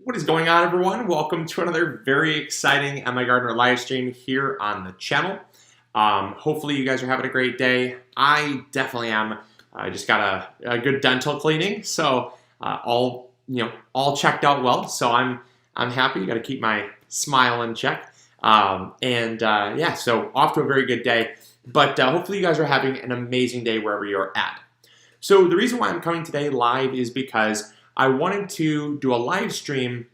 What is going on, everyone? Welcome to another very exciting MIgardener live stream here on the channel. Hopefully you guys are having a great day. I definitely am. I just got a good dental cleaning, so all checked out well. So I'm happy. Got to keep my smile in check. Yeah, so off to a very good day. But hopefully you guys are having an amazing day wherever you're at. So the reason why I'm coming today live is because I wanted to do a live stream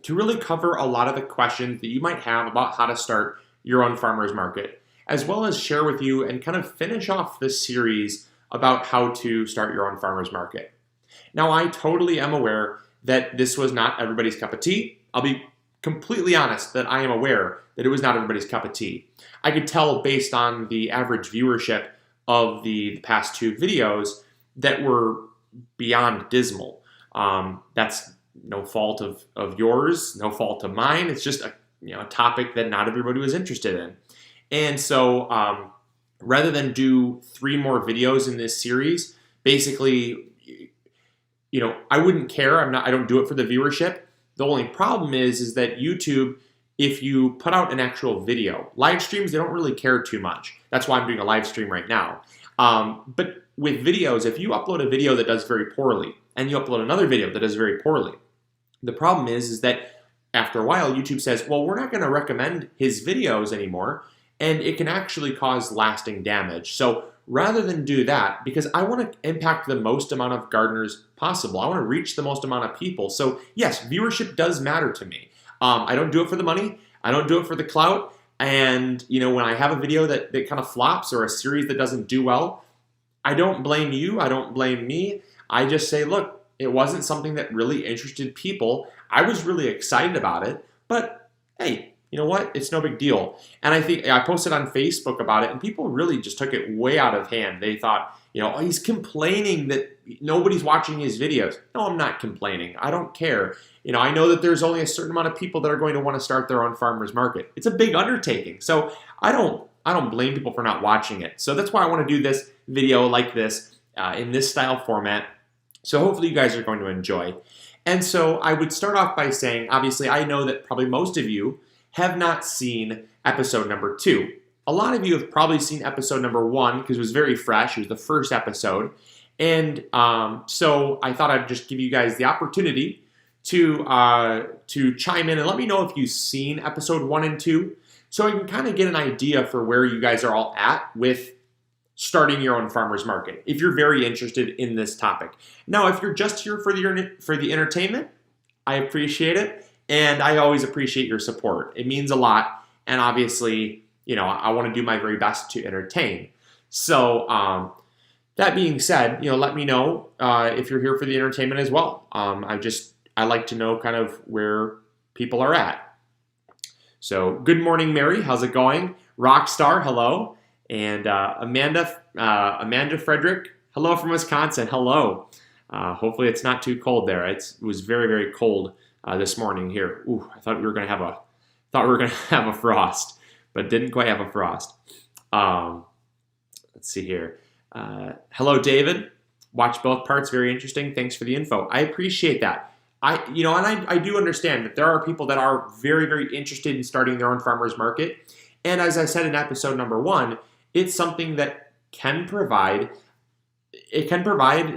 to really cover a lot of the questions that you might have about how to start your own farmer's market, as well as share with you and kind of finish off this series about how to start your own farmer's market. Now, I totally am aware that this was not everybody's cup of tea. I'll be completely honest that I am aware that it was not everybody's cup of tea. I could tell based on the average viewership of the past two videos that were beyond dismal. That's no fault of yours, no fault of mine. It's just a topic that not everybody was interested in. And so rather than do 3 more videos in this series, basically, I wouldn't care. I don't do it for the viewership. The only problem is that YouTube, if you put out an actual video, live streams, they don't really care too much. That's why I'm doing a live stream right now. But with videos, if you upload a video that does very poorly, and you upload another video that does very poorly, the problem is that after a while, YouTube says, well, we're not going to recommend his videos anymore, and it can actually cause lasting damage. So rather than do that, because I want to impact the most amount of gardeners possible, I want to reach the most amount of people. So yes, viewership does matter to me. I don't do it for the money. I don't do it for the clout. And when I have a video that kind of flops or a series that doesn't do well, I don't blame you. I don't blame me. I just say, look, it wasn't something that really interested people. I was really excited about it, but hey, you know what? It's no big deal. And I think I posted on Facebook about it, and people really just took it way out of hand. They thought, oh, he's complaining that nobody's watching his videos. No, I'm not complaining. I don't care. I know that there's only a certain amount of people that are going to want to start their own farmer's market. It's a big undertaking. So I don't blame people for not watching it. So that's why I want to do this video like this in this style format. So hopefully you guys are going to enjoy. And so I would start off by saying, obviously, I know that probably most of you have not seen episode number 2. A lot of you have probably seen episode number 1 because it was very fresh. It was the first episode. And so I thought I'd just give you guys the opportunity to chime in and let me know if you've seen episode 1 and 2, so I can kind of get an idea for where you guys are all at with starting your own farmer's market, if you're very interested in this topic. Now, if you're just here for the entertainment, I appreciate it, and I always appreciate your support. It means a lot, and obviously, I want to do my very best to entertain. So, that being said, let me know if you're here for the entertainment as well. I like to know kind of where people are at. So, good morning, Mary. How's it going? Rockstar, hello. And Amanda Frederick, hello from Wisconsin. Hello. Hopefully it's not too cold there. It was very, very cold this morning here. Ooh, I thought we were gonna have a frost, but didn't quite have a frost. Let's see here. Hello, David. Watch both parts. Very interesting. Thanks for the info. I appreciate that. I do understand that there are people that are very, very interested in starting their own farmer's market. And as I said in episode number 1, it's something that can provide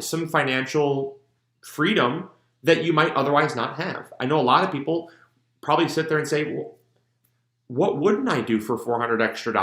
some financial freedom that you might otherwise not have. I know a lot of people probably sit there and say, well, what wouldn't I do for $400 extra?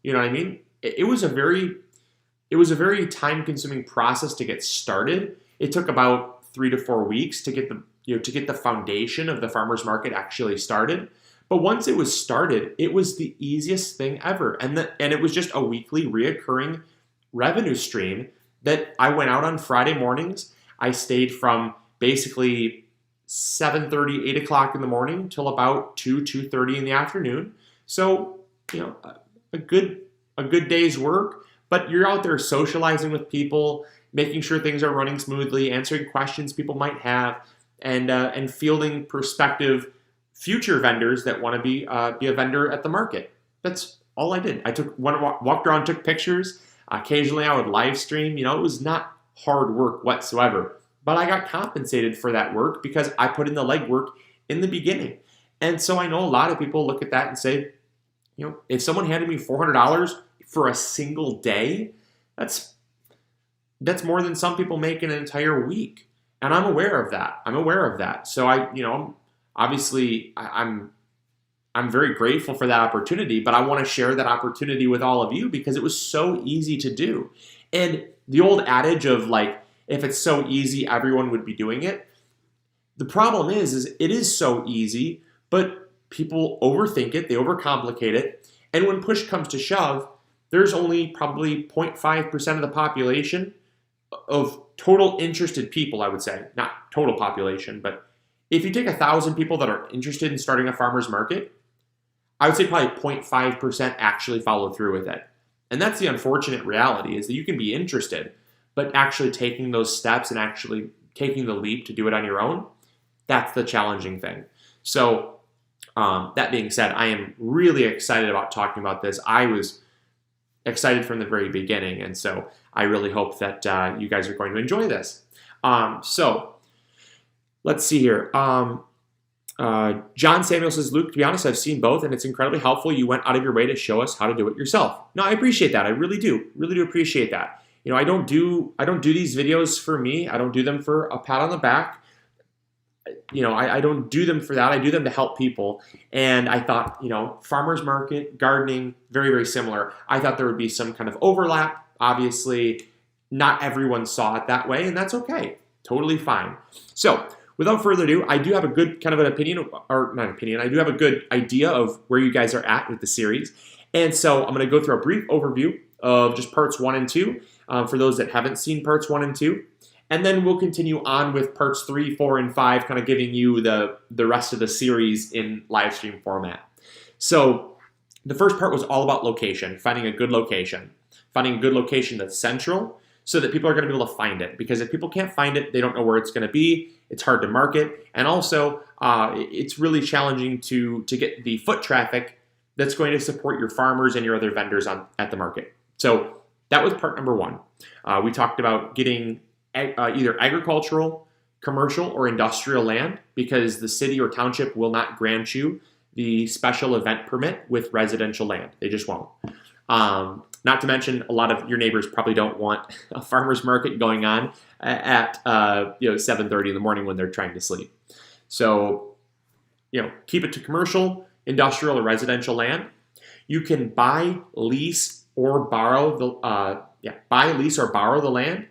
You know what I mean? It was a very time-consuming process to get started. It took about 3 to 4 weeks to get the foundation of the farmer's market actually started. But once it was started, it was the easiest thing ever. And it was just a weekly reoccurring revenue stream that I went out on Friday mornings. I stayed from basically 7:30, 8 o'clock in the morning till about 2:30 in the afternoon. So, a good day's work, but you're out there socializing with people, making sure things are running smoothly, answering questions people might have, and fielding prospective future vendors that want to be a vendor at the market. That's all I did. I walked around, took pictures. Occasionally I would live stream. It was not hard work whatsoever. But I got compensated for that work because I put in the legwork in the beginning. And so I know a lot of people look at that and say, if someone handed me $400 for a single day, that's more than some people make in an entire week. And I'm aware of that. So I'm very grateful for that opportunity, but I want to share that opportunity with all of you because it was so easy to do. And the old adage of like, if it's so easy, everyone would be doing it. The problem is it is so easy, but people overthink it, they overcomplicate it. And when push comes to shove, there's only probably 0.5% of the population of total interested people, I would say. Not total population, but if you take 1,000 people that are interested in starting a farmer's market, I would say probably 0.5% actually follow through with it. And that's the unfortunate reality, is that you can be interested, but actually taking those steps and actually taking the leap to do it on your own, that's the challenging thing. So that being said, I am really excited about talking about this. I was excited from the very beginning, and so I really hope that you guys are going to enjoy this. So let's see here. John Samuel says, Luke, to be honest, I've seen both, and it's incredibly helpful. You went out of your way to show us how to do it yourself. No, I appreciate that. I really do appreciate that. I don't do these videos for me. I don't do them for a pat on the back. I don't do them for that. I do them to help people. And I thought, farmer's market, gardening, very, very similar. I thought there would be some kind of overlap. Obviously, not everyone saw it that way, and that's okay. Totally fine. So without further ado, I do have a good kind of an opinion, or not opinion, I do have a good idea of where you guys are at with the series. And so I'm going to go through a brief overview of just parts 1 and 2 for those that haven't seen parts 1 and 2. And then we'll continue on with parts 3, 4, and 5, kind of giving you the rest of the series in live stream format. So the first part was all about location, finding a good location. Finding a good location that's central so that people are going to be able to find it. Because if people can't find it, they don't know where it's going to be. It's hard to market. And also, it's really challenging to get the foot traffic that's going to support your farmers and your other vendors at the market. So that was part number 1. We talked about getting either agricultural, commercial, or industrial land because the city or township will not grant you the special event permit with residential land. They just won't. Not to mention, a lot of your neighbors probably don't want a farmer's market going on at 7:30 in the morning when they're trying to sleep. So, keep it to commercial, industrial, or residential land. You can buy, lease, or borrow the land.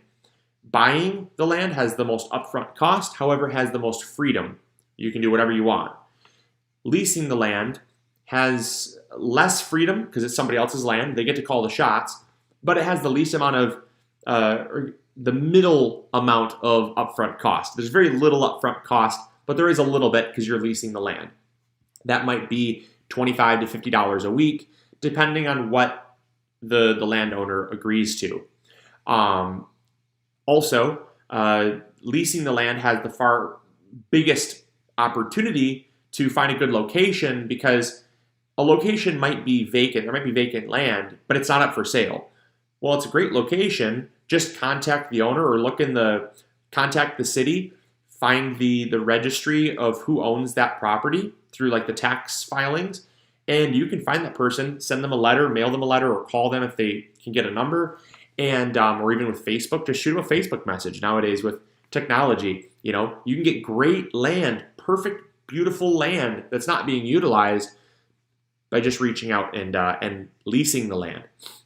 Buying the land has the most upfront cost, however, has the most freedom. You can do whatever you want. Leasing the land has less freedom because it's somebody else's land. They get to call the shots, but it has the least amount of, or the middle amount of upfront cost. There's very little upfront cost, but there is a little bit because you're leasing the land. That might be $25 to $50 a week, depending on what the landowner agrees to. Also, leasing the land has the far biggest opportunity to find a good location because a location might be vacant. There might be vacant land, but it's not up for sale. Well, it's a great location. Just contact the owner or contact the city, find the registry of who owns that property through like the tax filings, and you can find that person, send them a letter, mail them a letter, or call them if they can get a number. And or even with Facebook, just shoot them a Facebook message. Nowadays with technology, you can get great land, perfect, beautiful land that's not being utilized by just reaching out and leasing the land.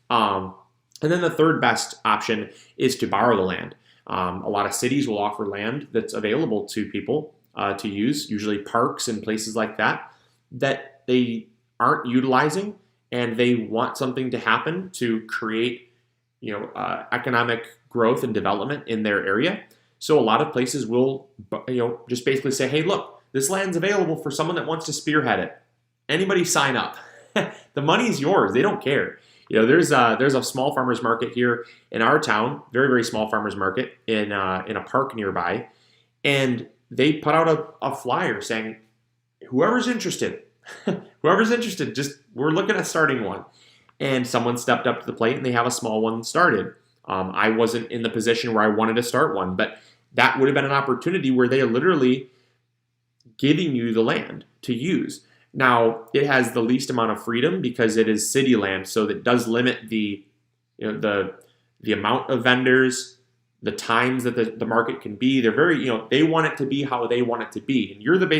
And then the third best option is to borrow the land. A lot of cities will offer land that's available to people to use, usually parks and places like that they aren't utilizing, and they want something to happen to create economic growth and development in their area. So a lot of places will, just basically say, hey, look, this land's available for someone that wants to spearhead it. Anybody sign up. The money's yours. They don't care. There's a small farmer's market here in our town, very, very small farmer's market in a park nearby. And they put out a flyer saying, whoever's interested, just we're looking at starting one. And someone stepped up to the plate and they have a small one started. I wasn't in the position where I wanted to start one, but that would have been an opportunity where they literally giving you the land to use. Now, it has the least amount of freedom because it is city land, so that does limit the amount of vendors, the times that the market can be. They're very, they want it to be how they want it to be, and you're the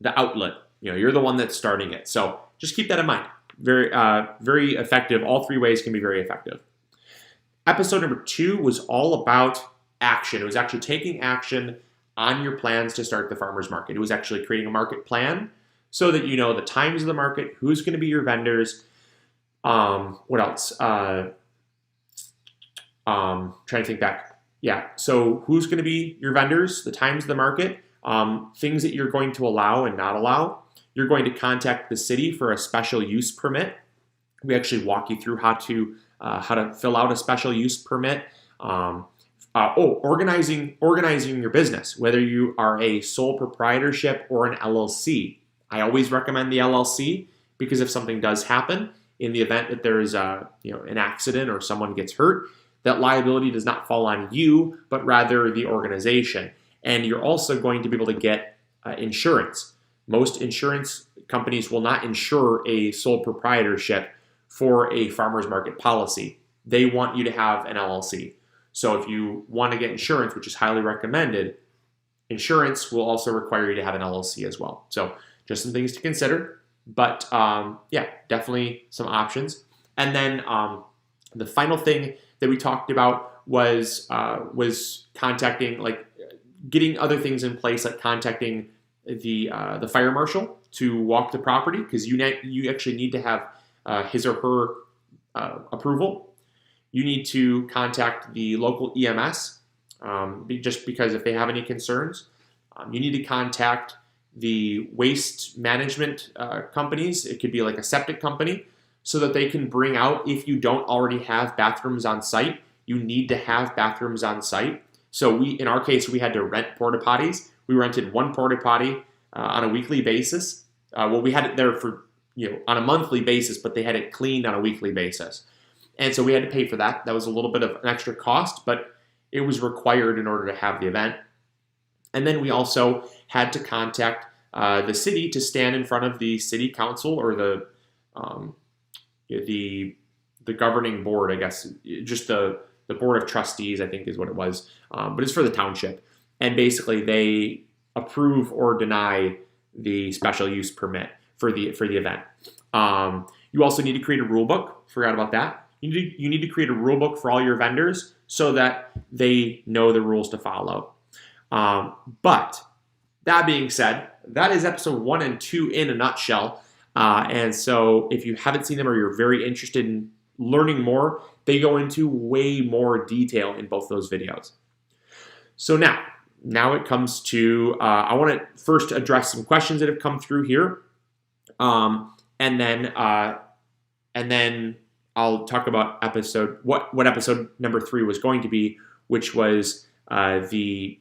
outlet. You're the one that's starting it. So just keep that in mind. Very effective. All three ways can be very effective. Episode number 2 was all about action. It was actually taking action on your plans to start the farmer's market. It was actually creating a market plan so that you know the times of the market, who's going to be your vendors. What else? Trying to think back. Yeah, so who's going to be your vendors, the times of the market, things that you're going to allow and not allow. You're going to contact the city for a special use permit. We actually walk you through how to fill out a special use permit. Organizing your business, whether you are a sole proprietorship or an LLC. I always recommend the LLC because if something does happen, in the event that there is an accident or someone gets hurt, that liability does not fall on you, but rather the organization. And you're also going to be able to get insurance. Most insurance companies will not insure a sole proprietorship for a farmer's market policy. They want you to have an LLC. So if you want to get insurance, which is highly recommended, insurance will also require you to have an LLC as well. So just some things to consider. But yeah, definitely some options. And then the final thing that we talked about was contacting, getting other things in place, like contacting the fire marshal to walk the property, because you actually need to have his or her approval. You need to contact the local EMS, just because if they have any concerns. You need to contact the waste management companies. It could be like a septic company, so that they can bring out, if you don't already have bathrooms on site, you need to have bathrooms on site. So in our case, we had to rent porta potties. We rented one porta potty on a weekly basis. We had it there for on a monthly basis, but they had it cleaned on a weekly basis. And so we had to pay for that. That was a little bit of an extra cost, but it was required in order to have the event. And then we also had to contact the city to stand in front of the city council or the governing board, I guess, just the board of trustees, I think is what it was. But it's for the township. And basically they approve or deny the special use permit for the event. You also need to create a rule book. Forgot about that. You need to create a rule book for all your vendors so that they know the rules to follow. But that being said, that is episode 1 and 2 in a nutshell. And so if you haven't seen them or you're very interested in learning more, they go into way more detail in both those videos. So now it comes to, I want to first address some questions that have come through here. And then I'll talk about what episode number 3 was going to be, which was the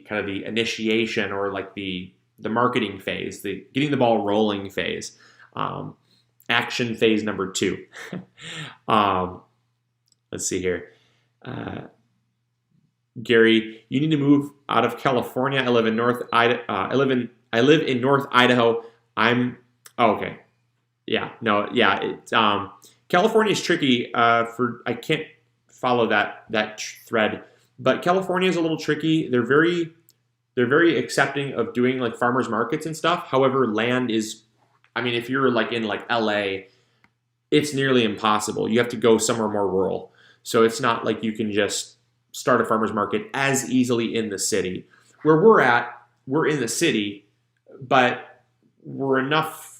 kind of the initiation, or like the marketing phase, the getting the ball rolling phase, action phase number 2. Let's see here. Gary, you need to move out of California. I live in North Idaho. I live in North Idaho. Okay. Yeah. No. Yeah. It's California is tricky. I can't follow that thread, but California is a little tricky. They're very accepting of doing like farmers markets and stuff. However, land is, if you're like in like LA, it's nearly impossible. You have to go somewhere more rural. So it's not like you can just start a farmer's market as easily in the city. Where we're at, we're in the city, but we're enough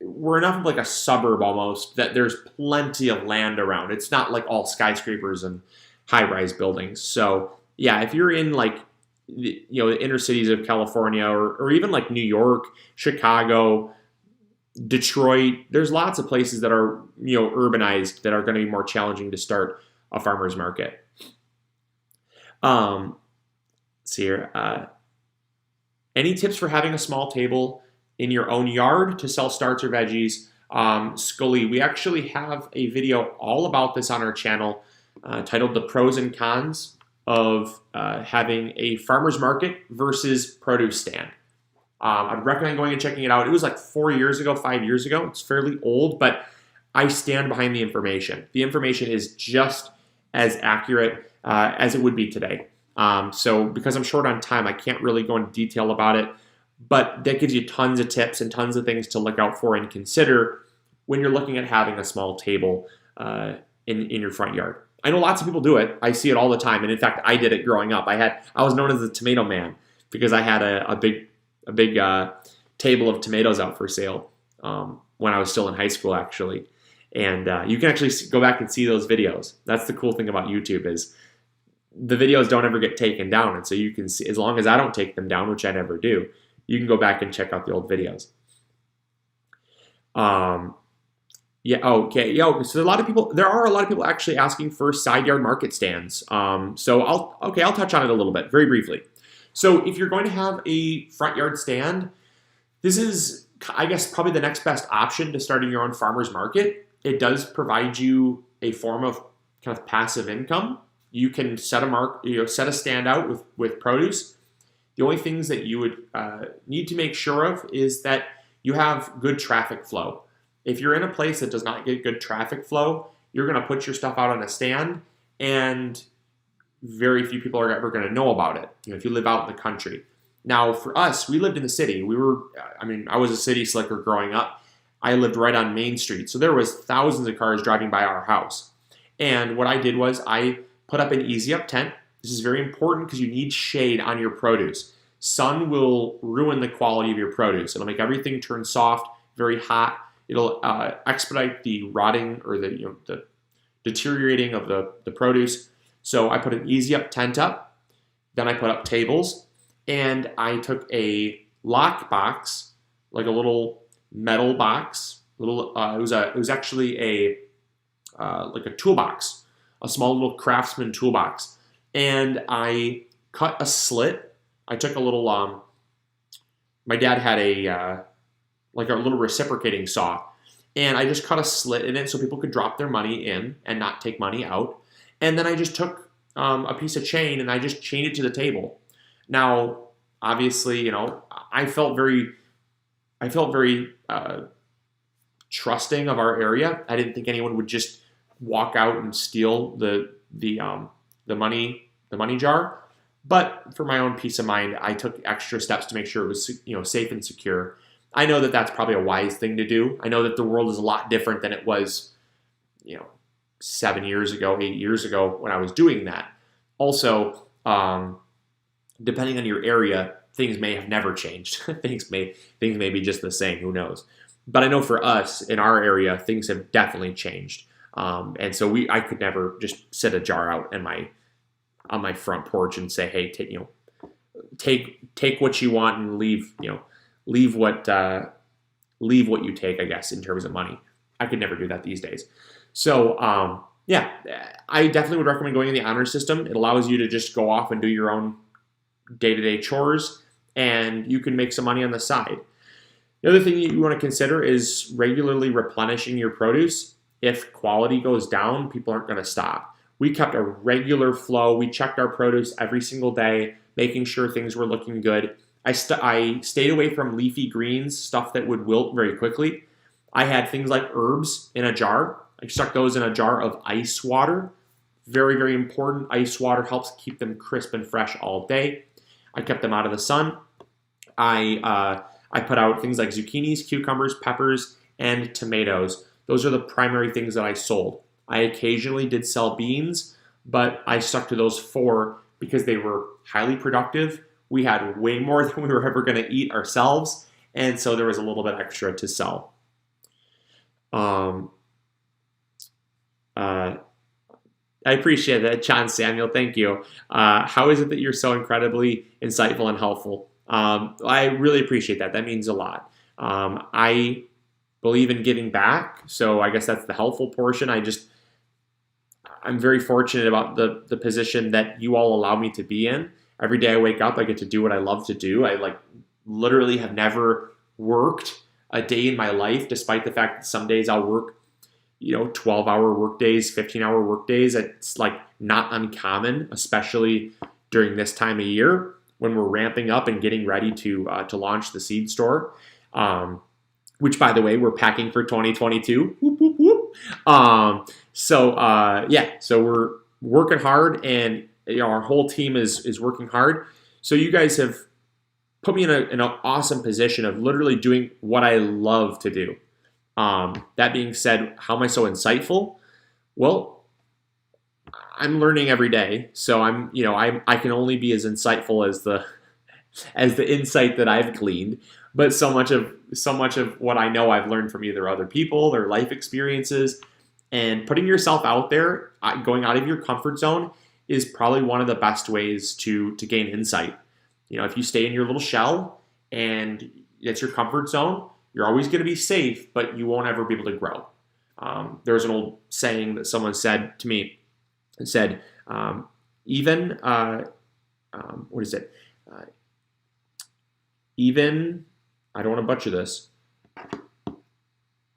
of like a suburb almost that there's plenty of land around. It's not like all skyscrapers and high-rise buildings. So yeah, if you're in like the inner cities of California or even like New York, Chicago, Detroit, there's lots of places that are urbanized that are going to be more challenging to start a farmer's market. Let's see here. Any tips for having a small table in your own yard to sell starts or veggies? Scully, we actually have a video all about this on our channel titled The Pros and Cons of having a farmer's market versus produce stand. I'd recommend going and checking it out. It was like 4 years ago, 5 years ago. It's fairly old, but I stand behind the information. The information is just as accurate as it would be today. So because I'm short on time, I can't really go into detail about it, but that gives you tons of tips and tons of things to look out for and consider when you're looking at having a small table in your front yard. I know lots of people do it. I see it all the time, and in fact, I did it growing up. I was known as the tomato man because I had a big table of tomatoes out for sale when I was still in high school, actually. And you can actually go back and see those videos. That's the cool thing about YouTube is the videos don't ever get taken down, and so you can see, as long as I don't take them down, which I never do, you can go back and check out the old videos. Yeah. Okay. Yeah. So there are a lot of people actually asking for side yard market stands. So I'll touch on it a little bit, very briefly. So if you're going to have a front yard stand, this is, I guess, probably the next best option to starting your own farmer's market. It does provide you a form of kind of passive income. You can set a stand out with produce. The only things that you would need to make sure of is that you have good traffic flow. If you're in a place that does not get good traffic flow, you're going to put your stuff out on a stand, and very few people are ever going to know about it. If you live out in the country. Now, for us, we lived in the city. I was a city slicker growing up. I lived right on Main Street, so there was thousands of cars driving by our house. And what I did was I put up an easy up tent. This is very important because you need shade on your produce. Sun will ruin the quality of your produce. It'll make everything turn soft, very hot. It'll expedite the rotting or the deteriorating of the produce. So I put an easy up tent up. Then I put up tables, and I took a lock box, like a little metal box. It was actually a toolbox, a small little craftsman toolbox, and I cut a slit. I took a little. My dad had a little reciprocating saw, and I just cut a slit in it so people could drop their money in and not take money out. And then I just took a piece of chain and I just chained it to the table. Now, obviously, I felt very trusting of our area. I didn't think anyone would just walk out and steal the money jar. But for my own peace of mind, I took extra steps to make sure it was safe and secure. I know that that's probably a wise thing to do. I know that the world is a lot different than it was, 7 years ago, 8 years ago when I was doing that. Also, depending on your area, things may have never changed. things may be just the same. Who knows? But I know for us in our area, things have definitely changed. And so I could never just set a jar out on my front porch and say, hey, take what you want and leave what you take, I guess, in terms of money. I could never do that these days. So, I definitely would recommend going in the honor system. It allows you to just go off and do your own day-to-day chores, and you can make some money on the side. The other thing you want to consider is regularly replenishing your produce. If quality goes down, people aren't going to stop. We kept a regular flow. We checked our produce every single day, making sure things were looking good. I stayed away from leafy greens, stuff that would wilt very quickly. I had things like herbs in a jar. I stuck those in a jar of ice water. Very, very important. Ice water helps keep them crisp and fresh all day. I kept them out of the sun. I put out things like zucchinis, cucumbers, peppers, and tomatoes. Those are the primary things that I sold. I occasionally did sell beans, but I stuck to those 4 because they were highly productive. We had way more than we were ever going to eat ourselves, and so there was a little bit extra to sell. I appreciate that, John Samuel. Thank you. How is it that you're so incredibly insightful and helpful? I really appreciate that. That means a lot. I believe in giving back, so I guess that's the helpful portion. I'm very fortunate about the position that you all allow me to be in. Every day I wake up, I get to do what I love to do. I literally have never worked a day in my life, despite the fact that some days I'll work 12-hour workdays, 15-hour workdays. It's like not uncommon, especially during this time of year when we're ramping up and getting ready to launch the seed store. Which, by the way, we're packing for 2022. Whoop, whoop, whoop. So we're working hard, and our whole team is working hard. So you guys have put me in an awesome position of literally doing what I love to do. That being said, how am I so insightful? Well, I'm learning every day, so I can only be as insightful as the insight that I've gleaned. But so much of what I know I've learned from either other people, their life experiences, and putting yourself out there, going out of your comfort zone is probably one of the best ways to gain insight. If you stay in your little shell and it's your comfort zone, you're always going to be safe, but you won't ever be able to grow. There's an old saying that someone said to me. It said, I don't want to butcher this.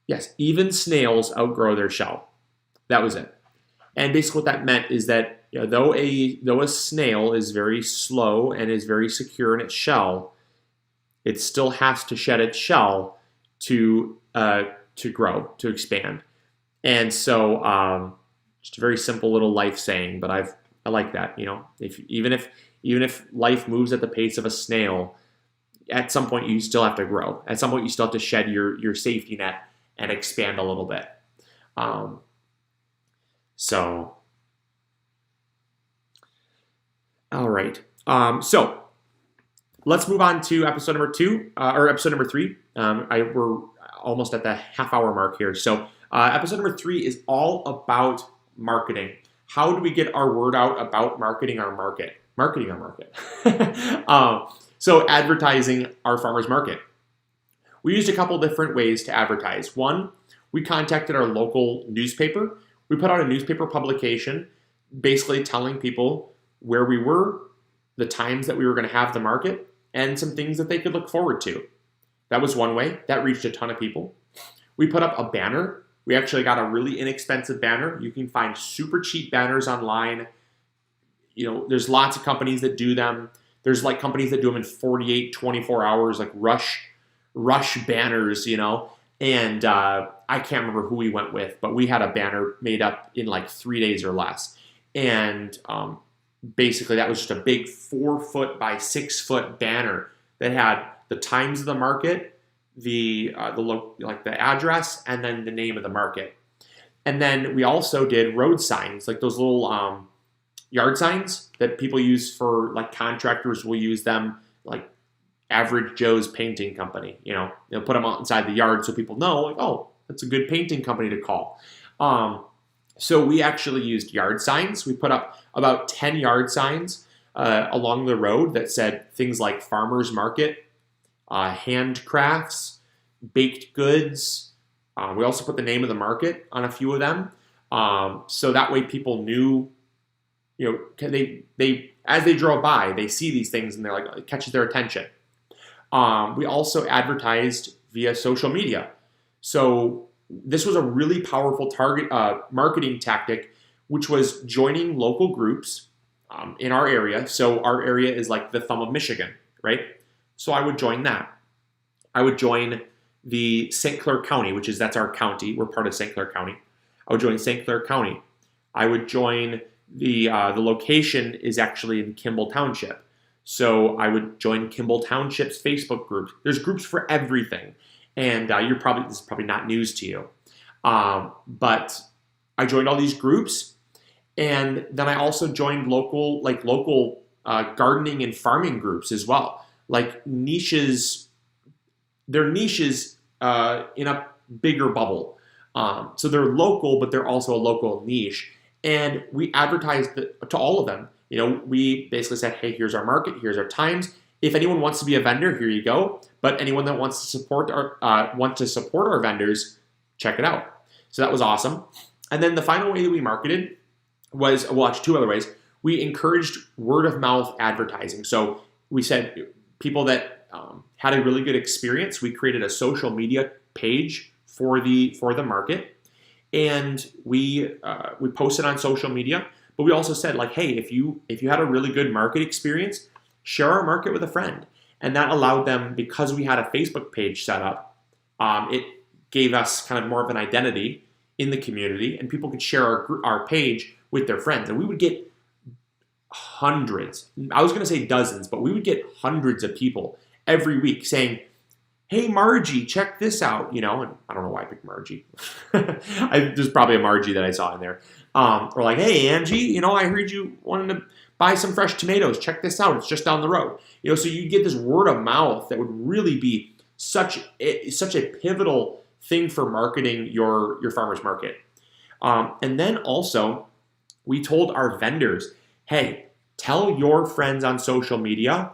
Yes, even snails outgrow their shell. That was it. And basically what that meant is that though a snail is very slow and is very secure in its shell, it still has to shed its shell to grow, to expand. And so just a very simple little life saying, but I like that. Even if life moves at the pace of a snail, at some point you still have to grow. At some point you still have to shed your safety net and expand a little bit. All right. So let's move on to episode number 2 or episode number 3. We're almost at the half-hour mark here. So episode number 3 is all about marketing. How do we get our word out about marketing our market? So advertising our farmers market. We used a couple different ways to advertise. One, we contacted our local newspaper. We put out a newspaper publication basically telling people where we were, the times that we were going to have the market, and some things that they could look forward to. That was one way. That reached a ton of people. We put up a banner. We actually got a really inexpensive banner. You can find super cheap banners online. There's lots of companies that do them. There's like companies that do them in 48, 24 hours, like rush banners, and I can't remember who we went with, but we had a banner made up in like 3 days or less. And basically that was just a big 4-foot by 6-foot banner that had the times of the market, the address, and then the name of the market. And then we also did road signs, like those little yard signs that people use for, like, contractors will use them, like Average Joe's Painting Company. They'll put them out inside the yard so people know, like, oh, that's a good painting company to call. So we actually used yard signs. We put up about 10 yard signs along the road that said things like farmers market, handcrafts, baked goods. We also put the name of the market on a few of them. So that way people knew, they as they drove by, they see these things and they're like, it catches their attention. We also advertised via social media. So this was a really powerful marketing tactic, which was joining local groups in our area. So our area is like the thumb of Michigan, right? So I would join that. I would join the St. Clair County, that's our county. We're part of St. Clair County. I would join St. Clair County. I would join the location is actually in Kimball Township. So I would join Kimball Township's Facebook groups. There's groups for everything. And this is probably not news to you. But I joined all these groups. And then I also joined local gardening and farming groups as well. Like niches, they're niches in a bigger bubble. So they're local, but they're also a local niche. And we advertised to all of them. We basically said, hey, here's our market, here's our times. If anyone wants to be a vendor, here you go. But anyone that wants to support our vendors, check it out. So that was awesome. And then the final way that we marketed was, two other ways. We encouraged word of mouth advertising. So we said people that had a really good experience, we created a social media page for the market. And we posted on social media, but we also said like, hey, if you had a really good market experience, share our market with a friend. And that allowed them, because we had a Facebook page set up, it gave us kind of more of an identity in the community, and people could share our page with their friends. And we would get hundreds, I was going to say dozens, but we would get hundreds of people every week saying, hey, Margie, check this out, and I don't know why I picked Margie. There's probably a Margie that I saw in there. Or like, hey, Angie, I heard you wanted to buy some fresh tomatoes. Check this out. It's just down the road. So you get this word of mouth that would really be such a pivotal thing for marketing your farmer's market. And then also, we told our vendors, hey, tell your friends on social media,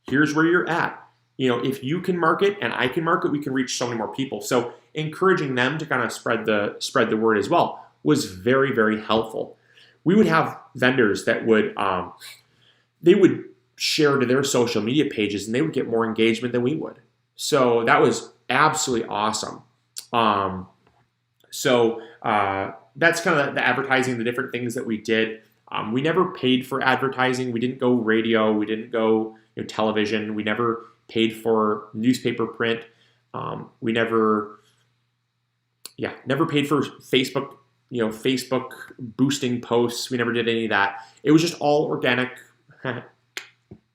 here's where you're at. If you can market and I can market, we can reach so many more people. So encouraging them to kind of spread the word as well was very, very helpful. We would have vendors that they would share to their social media pages, and they would get more engagement than we would. So that was absolutely awesome. So that's kind of the advertising, the different things that we did. We never paid for advertising. We didn't go radio. We didn't go television. We never paid for newspaper print. We never paid for Facebook, Facebook boosting posts. We never did any of that. It was just all organic.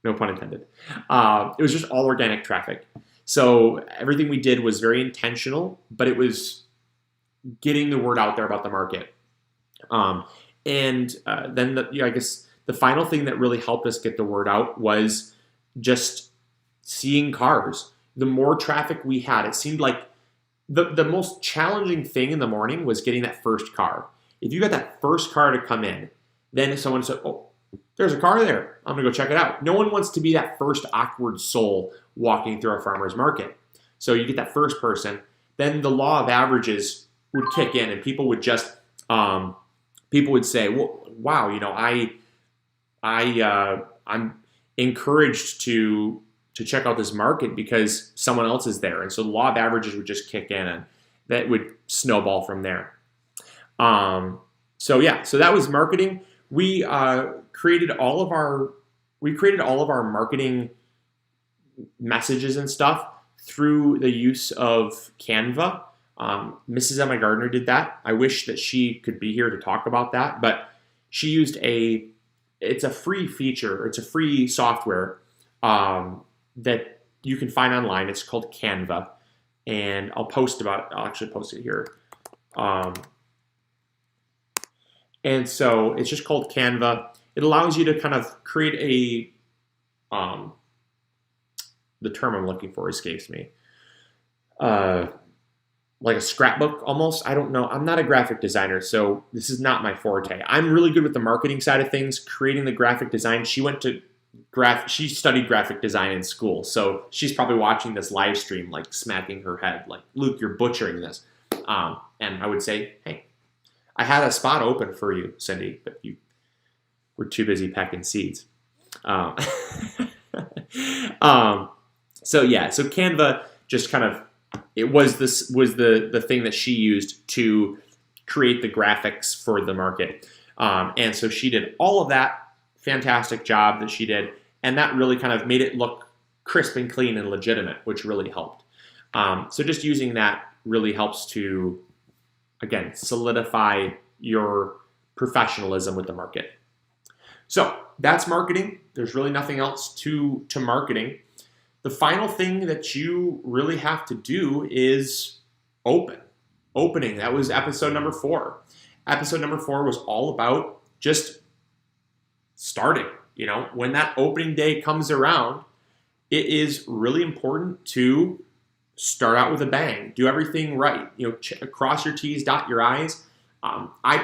No pun intended. It was just all organic traffic. So everything we did was very intentional, but it was getting the word out there about the market. Then I guess the final thing that really helped us get the word out was just seeing cars. The more traffic we had, it seemed like the most challenging thing in the morning was getting that first car. If you got that first car to come in, then someone said, oh, there's a car there. I'm going to go check it out. No one wants to be that first awkward soul walking through a farmer's market. So you get that first person, then the law of averages would kick in, and people would just, people would say, well, wow, I'm encouraged to check out this market because someone else is there. And so the law of averages would just kick in, and that would snowball from there. So that was marketing. We created all of our marketing messages and stuff through the use of Canva. Mrs. MIgardener did that. I wish that she could be here to talk about that, but she used it's a free feature. It's a free software that you can find online. It's called Canva, and I'll actually post it here. And so it's just called Canva. It allows you to kind of create the term I'm looking for escapes me. Like a scrapbook almost. I don't know. I'm not a graphic designer, so this is not my forte. I'm really good with the marketing side of things, creating the graphic design. She studied graphic design in school, so she's probably watching this live stream, like smacking her head, like, Luke, you're butchering this. And I would say, hey, I had a spot open for you, Cindy, but you were too busy pecking seeds. So Canva just kind of, it was the thing that she used to create the graphics for the market. And so she did all of that. Fantastic job that she did. And that really kind of made it look crisp and clean and legitimate, which really helped. So just using that really helps to, again, solidify your professionalism with the market. So that's marketing. There's really nothing else to marketing. The final thing that you really have to do is opening. That was episode number 4. Episode number 4 was all about just starting. When that opening day comes around, it is really important to start out with a bang. Do everything right. Cross your T's, dot your I's. I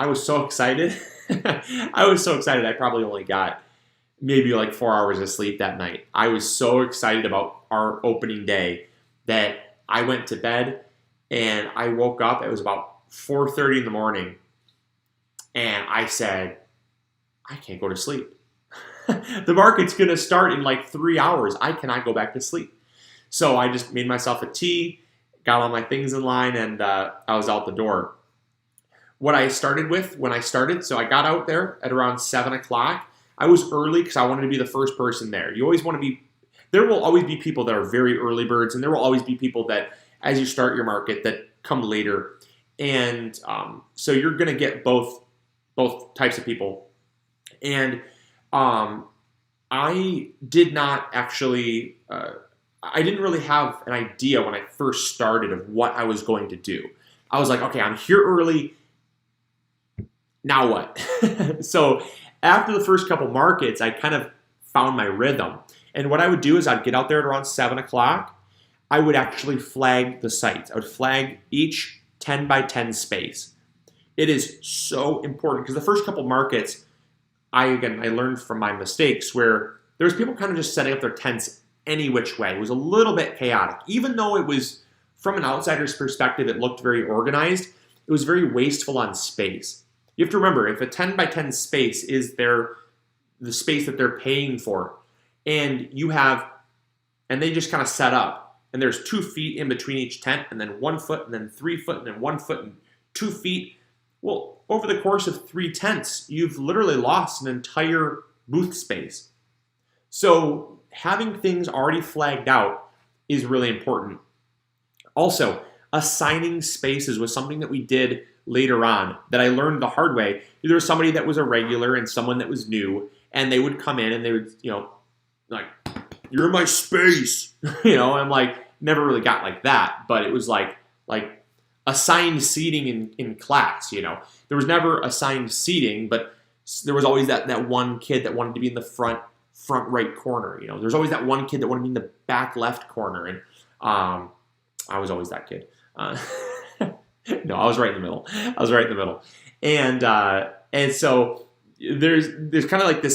was so excited. I probably only got maybe like 4 hours of sleep that night. I was so excited about our opening day that I went to bed and I woke up. It was about 4:30 in the morning. And I said, I can't go to sleep. The market's going to start in like 3 hours. I cannot go back to sleep. So I just made myself a tea, got all my things in line, and I was out the door. What I started with when I started, so I got out there at around 7 o'clock. I was early because I wanted to be the first person there. You always want to be, there will always be people that are very early birds, and there will always be people that, as you start your market, that come later. And so you're going to get both types of people. And I did not actually, I didn't really have an idea when I first started of what I was going to do. I was like, okay, I'm here early. Now what? So after the first couple markets, I kind of found my rhythm. And what I would do is I'd get out there at around 7 o'clock. I would actually flag the sites. I would flag each 10 by 10 space. It is so important because the first couple markets, I learned from my mistakes where there was people kind of just setting up their tents any which way. It was a little bit chaotic. Even though it was, from an outsider's perspective, it looked very organized, it was very wasteful on space. You have to remember, if a 10 by 10 space is the space that they're paying for, and they just kind of set up, and there's 2 feet in between each tent, and then 1 foot, and then 3 foot, and then 1 foot, and 2 feet. Well, over the course of 3 tents, you've literally lost an entire booth space. So having things already flagged out is really important. Also, assigning spaces was something that we did later on that I learned the hard way. There was somebody that was a regular and someone that was new, and they would come in and they would, like, you're in my space. I'm like, never really got like that, but it was like assigned seating in class. There was never assigned seating, but there was always that one kid that wanted to be in the front right corner. There's always that one kid that wanted to be in the back left corner, and I was always that kid. No, I was right in the middle. And so there's kind of like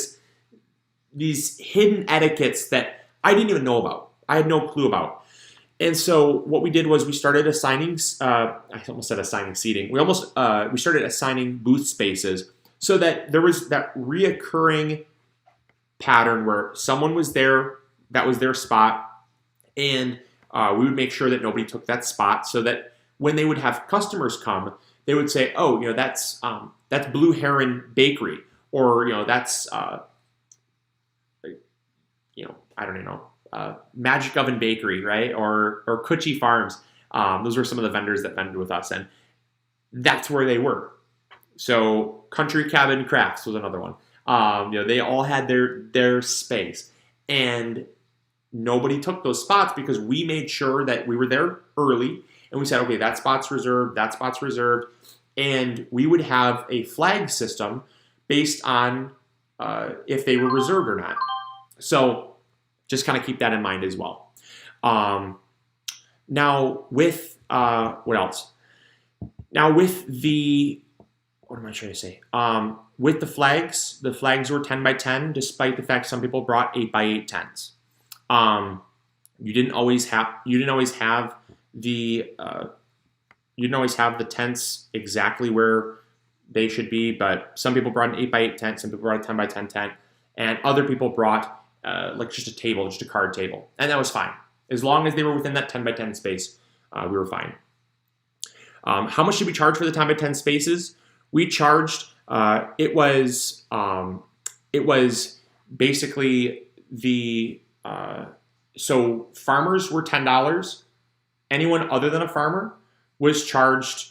these hidden etiquettes that I didn't even know about. I had no clue about. And so what we did was we started assigning, I almost said assigning seating. We started assigning booth spaces so that there was that reoccurring pattern where someone was there, that was their spot, and we would make sure that nobody took that spot so that when they would have customers come, they would say, oh, that's Blue Heron Bakery, or, that's, I don't even know, Magic Oven Bakery, right? Or Coochie Farms. Those were some of the vendors that vended with us, and that's where they were. So Country Cabin Crafts was another one. They all had their space, and nobody took those spots because we made sure that we were there early, and we said, okay, that spot's reserved, and we would have a flag system based on if they were reserved or not. So just kind of keep that in mind as well. Now with what else? Now with what am I trying to say? With the flags were 10 by 10, despite the fact some people brought 8 by 8 tents. You didn't always have the tents exactly where they should be, but some people brought an 8 by 8 tent, some people brought a 10 by 10 tent, and other people brought like just a table, just a card table, and that was fine. As long as they were within that 10 by 10 space, we were fine. How much did we charge for the 10 by 10 spaces? We charged, it was basically so farmers were $10. Anyone other than a farmer was charged,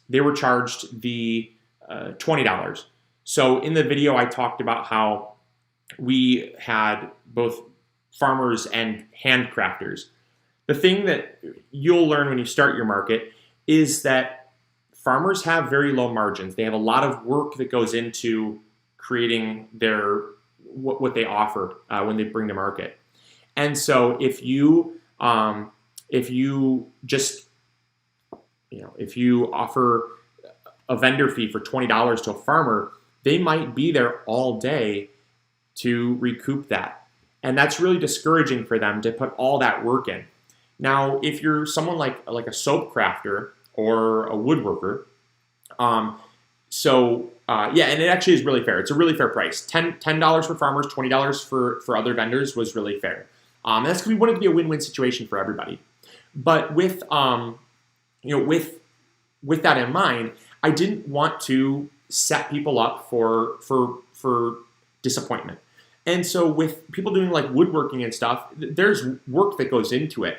they were charged the $20. So in the video, I talked about how we had both farmers and handcrafters. The thing that you'll learn when you start your market is that farmers have very low margins. They have a lot of work that goes into creating what they offer when they bring to market. And so if you offer a vendor fee for $20 to a farmer, they might be there all day to recoup that. And that's really discouraging for them to put all that work in. Now, if you're someone like a soap crafter or a woodworker, and it actually is really fair. It's a really fair price. $10 for farmers, $20 for other vendors was really fair. And that's because we wanted it to be a win-win situation for everybody. But with with that in mind, I didn't want to set people up for disappointment. And so with people doing like woodworking and stuff, there's work that goes into it.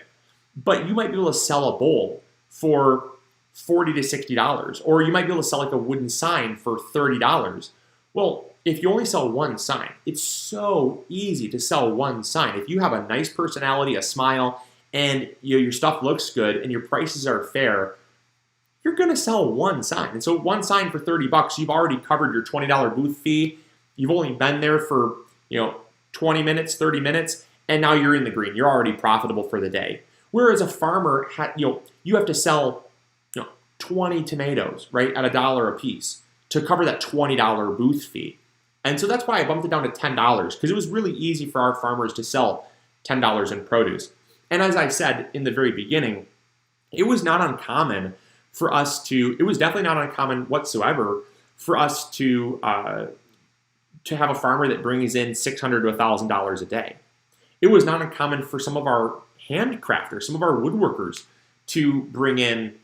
But you might be able to sell a bowl for $40 to $60, or you might be able to sell like a wooden sign for $30. Well, if you only sell one sign, it's so easy to sell one sign. If you have a nice personality, a smile, and your stuff looks good and your prices are fair, you're going to sell one sign. And so one sign for $30, you've already covered your $20 booth fee. You've only been there for 20 minutes, 30 minutes, and now you're in the green. You're already profitable for the day. Whereas a farmer, you have to sell 20 tomatoes, right, at $1 a piece to cover that $20 booth fee. And so that's why I bumped it down to $10, because it was really easy for our farmers to sell $10 in produce. And as I said in the very beginning, it was not uncommon for us to, it was definitely not uncommon whatsoever for us to have a farmer that brings in $600 to $1,000 a day. It was not uncommon for some of our handcrafters, some of our woodworkers to bring in,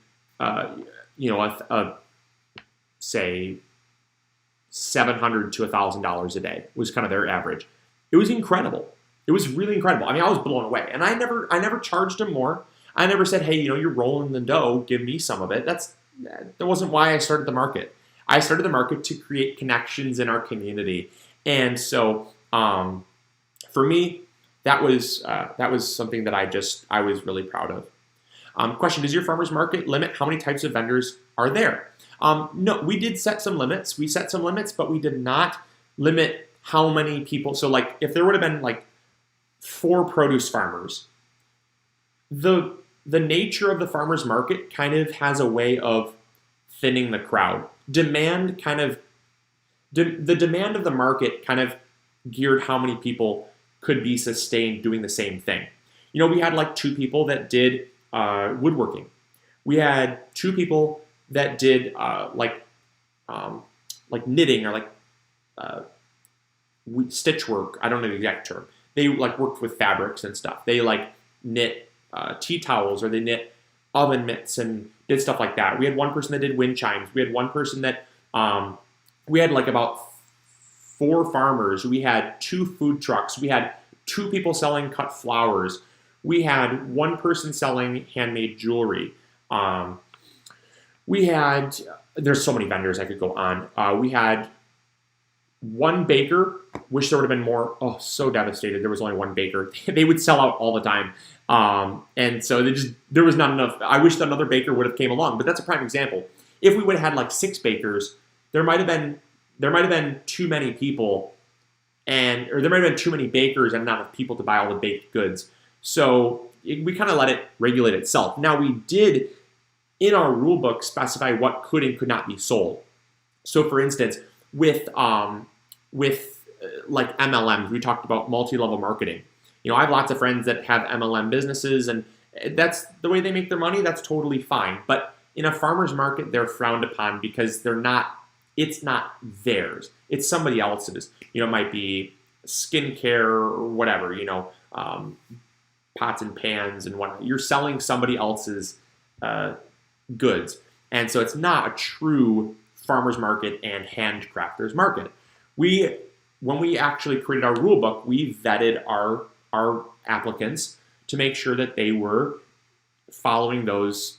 say, $700 to $1,000 a day was kind of their average. It was incredible. It was really incredible. I mean, I was blown away, and I never charged them more. I never said, hey, you're rolling the dough, give me some of it. That wasn't why I started the market. I started the market to create connections in our community, and so for me, that was something that I was really proud of. Question: does your farmers market limit how many types of vendors are there? No, we did set some limits. We set some limits, but we did not limit how many people. So, like, if there would have been like 4 produce farmers, the nature of the farmers market kind of has a way of thinning the crowd. The demand of the market kind of geared how many people could be sustained doing the same thing. We had like 2 people that did woodworking. We had 2 people that did like knitting or like stitch work. I don't know the exact term. They like worked with fabrics and stuff. They like knit tea towels, or they knit oven mitts and did stuff like that. We had one person that did wind chimes. We had one person that we had like about 4 farmers. We had 2 food trucks. We had 2 people selling cut flowers. We had 1 person selling handmade jewelry. There's so many vendors I could go on. We had 1 baker. Wish there would have been more. Oh, so devastated. There was only 1 baker. They would sell out all the time. And so there was not enough. I wish that another baker would have came along, but that's a prime example. If we would have had like 6 bakers, there might have been too many people, or there might have been too many bakers and not enough people to buy all the baked goods. So we kind of let it regulate itself. Now, we did in our rule book specify what could and could not be sold. So for instance, with like MLMs, we talked about multi-level marketing. I have lots of friends that have MLM businesses, and that's the way they make their money. That's totally fine. But in a farmer's market, they're frowned upon because it's not theirs. It's somebody else's. It might be skincare or whatever, pots and pans and whatnot. You're selling somebody else's goods. And so it's not a true farmer's market and handcrafters market. When we actually created our rule book, we vetted our applicants to make sure that they were following those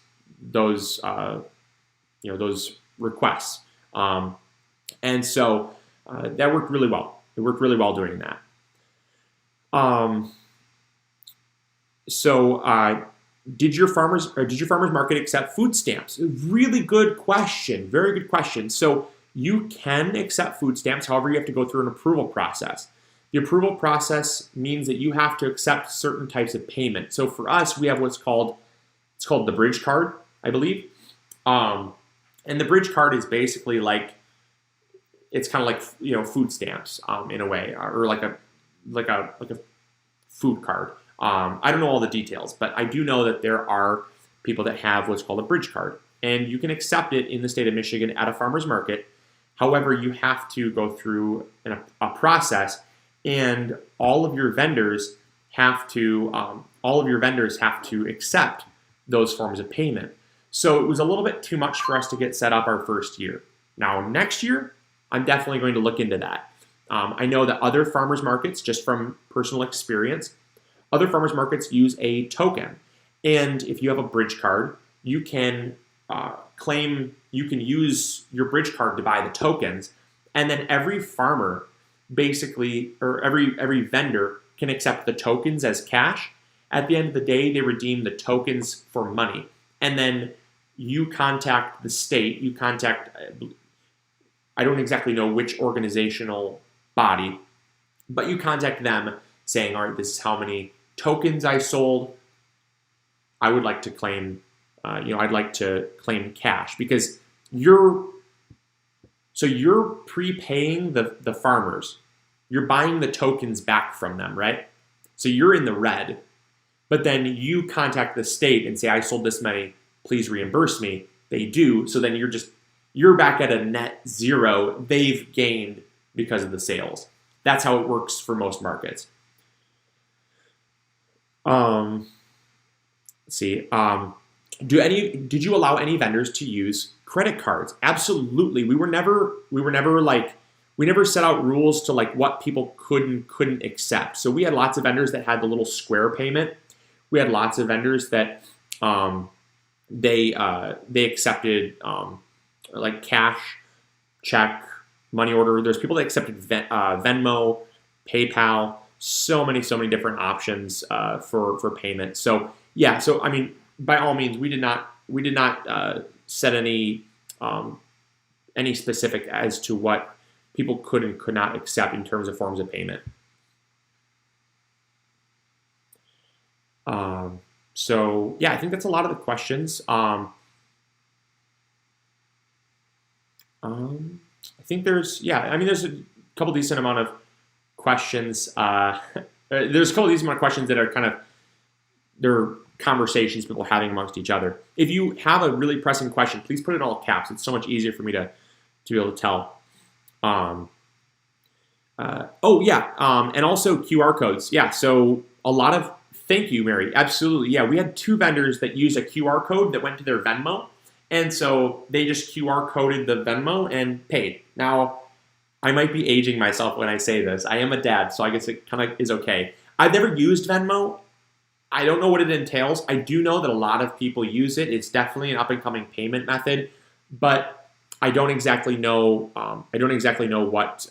requests. And so that worked really well. It worked really well doing that. Did your farmers market accept food stamps? Really good question. Very good question. So you can accept food stamps. However, you have to go through an approval process. The approval process means that you have to accept certain types of payment. So for us, we have it's called the bridge card, I believe. And the bridge card is basically like, it's kind of like food stamps in a way, or like a food card. I don't know all the details, but I do know that there are people that have what's called a bridge card, and you can accept it in the state of Michigan at a farmer's market. However, you have to go through a process, and all of your vendors have to accept those forms of payment. So it was a little bit too much for us to get set up our first year. Now, next year, I'm definitely going to look into that. I know that other farmers markets, just from personal experience, other farmers markets use a token. And if you have a bridge card, you can you can use your bridge card to buy the tokens. And then every farmer basically, or every vendor can accept the tokens as cash. At the end of the day, they redeem the tokens for money. And then you contact the state, you contact, I don't exactly know which organizational body, but you contact them saying, all right, this is how many tokens I sold. I would like to claim, I'd like to claim cash, because you're prepaying the farmers. You're buying the tokens back from them, right? So you're in the red, but then you contact the state and say, I sold this many, please reimburse me. They do. So then you're back at a net zero. They've gained because of the sales. That's how it works for most markets. Let's see. Did you allow any vendors to use credit cards? Absolutely. We never set out rules to like what people could and couldn't accept. So we had lots of vendors that had the little square payment. We had lots of vendors that they accepted like cash, check, money order. There's people that accepted Venmo, PayPal, so many different options for payment. So yeah, so I mean, by all means, we did not set any specific as to what people could and could not accept in terms of forms of payment. So yeah, I think that's a lot of the questions. I think there's a couple decent amount of questions. There's a couple decent amount of questions that are they're conversations people are having amongst each other. If you have a really pressing question, please put it in all caps. It's so much easier for me to be able to tell. And also QR codes. Yeah, so thank you, Mary. Absolutely. Yeah, we had 2 vendors that used a QR code that went to their Venmo. And so they just QR coded the Venmo and paid. Now, I might be aging myself when I say this. I am a dad, so I guess it kind of is okay. I've never used Venmo. I don't know what it entails. I do know that a lot of people use it. It's definitely an up-and-coming payment method, but I don't exactly know. What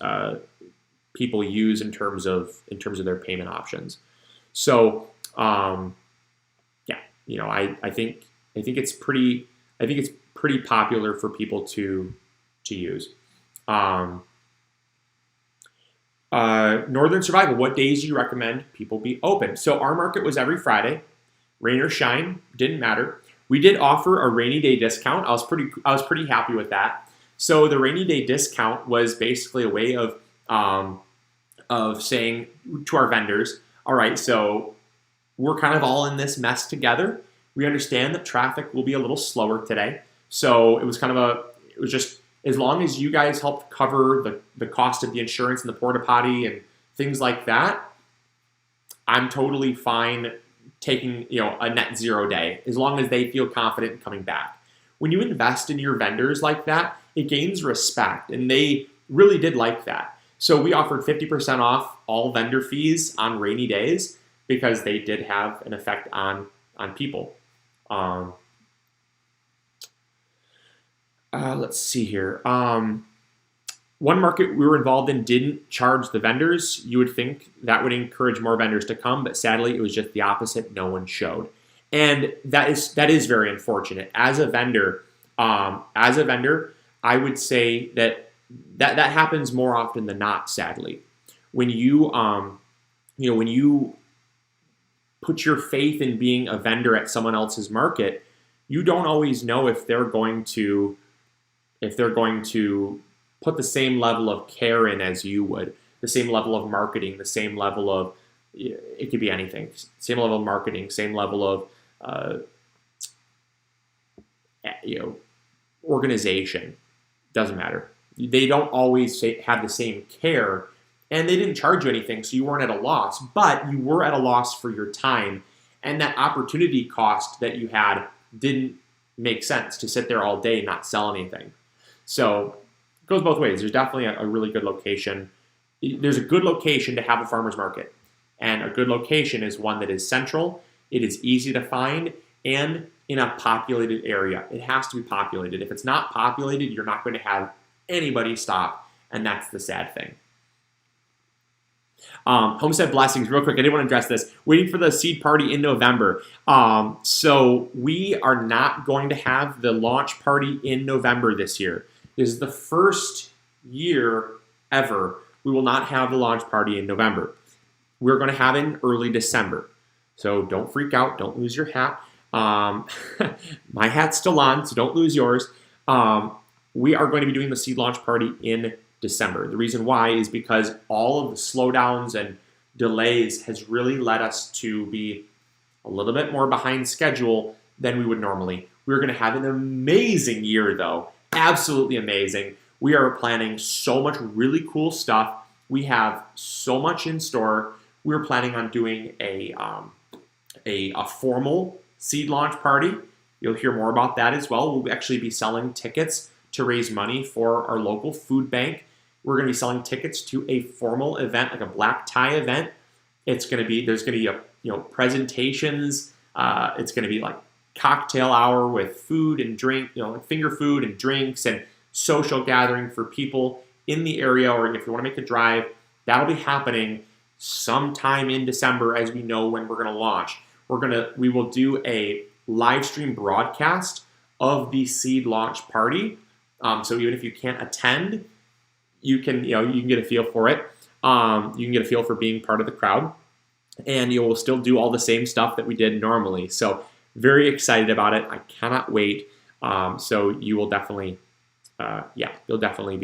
people use in terms of their payment options. So I think it's pretty popular for people to use. Northern Survival, what days do you recommend people be open? So our market was every Friday, rain or shine, didn't matter. We did offer a rainy day discount. I was pretty happy with that. So the rainy day discount was basically a way of saying to our vendors, all right, so we're kind of all in this mess together. We understand that traffic will be a little slower today. So it was just, as long as you guys helped cover the cost of the insurance and the porta potty and things like that, I'm totally fine taking a net zero day, as long as they feel confident in coming back. When you invest in your vendors like that, it gains respect, and they really did like that. So we offered 50% off all vendor fees on rainy days because they did have an effect on people. Let's see here. One market we were involved in didn't charge the vendors. You would think that would encourage more vendors to come, but sadly, it was just the opposite. No one showed, and that is very unfortunate. As a vendor, I would say that happens more often than not. Sadly, when you put your faith in being a vendor at someone else's market, you don't always know if they're going to put the same level of care in as you would, the same level of marketing, the same level of, it could be anything, same level of marketing, same level of, organization, doesn't matter. They don't always have the same care, and they didn't charge you anything, so you weren't at a loss, but you were at a loss for your time. And that opportunity cost that you had didn't make sense to sit there all day and not sell anything. So it goes both ways. There's definitely a really good location. There's a good location to have a farmer's market. And a good location is one that is central, it is easy to find, and in a populated area. It has to be populated. If it's not populated, you're not going to have anybody stop, and that's the sad thing. Homestead blessings, real quick. I didn't want to address this. Waiting for the seed party in November. So we are not going to have the launch party in November this year. This is the first year ever we will not have the launch party in November. We're going to have it in early December. So don't freak out. Don't lose your hat. My hat's still on, so don't lose yours. We are going to be doing the seed launch party in December. The reason why is because all of the slowdowns and delays has really led us to be a little bit more behind schedule than we would normally. We're going to have an amazing year, though. Absolutely amazing. We are planning so much really cool stuff. We have so much in store. We're planning on doing a formal seed launch party. You'll hear more about that as well. We'll actually be selling tickets to raise money for our local food bank. We're going to be selling tickets to a formal event, like a black tie event. There's going to be presentations. It's going to be like cocktail hour with food and drink, like finger food and drinks and social gathering for people in the area, or if you want to make a drive. That'll be happening sometime in December, as we know when we're going to launch. We will do a live stream broadcast of the seed launch party. So even if you can't attend, you can get a feel for it. You can get a feel for being part of the crowd, and you will still do all the same stuff that we did normally. So very excited about it. I cannot wait. So you will definitely, you'll definitely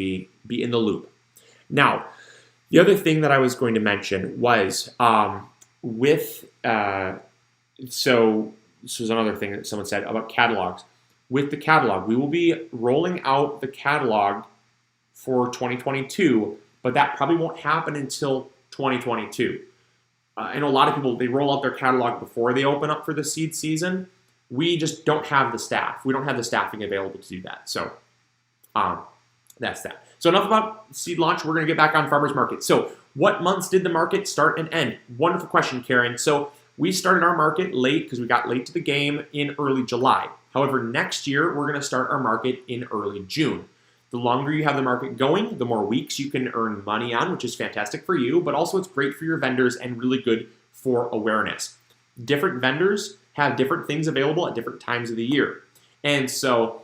be in the loop. Now, the other thing that I was going to mention was so this was another thing that someone said about catalogs. With the catalog, we will be rolling out the catalog for 2022, but that probably won't happen until 2022. I know a lot of people, they roll out their catalog before they open up for the seed season. We just don't have the staff. We don't have the staffing available to do that. So that's that. So enough about seed launch. We're going to get back on farmers market. So what months did the market start and end? Wonderful question, Karen. So we started our market late because we got late to the game in early July. However, next year, we're going to start our market in early June. The longer you have the market going, the more weeks you can earn money on, which is fantastic for you, but also it's great for your vendors and really good for awareness. Different vendors have different things available at different times of the year. And so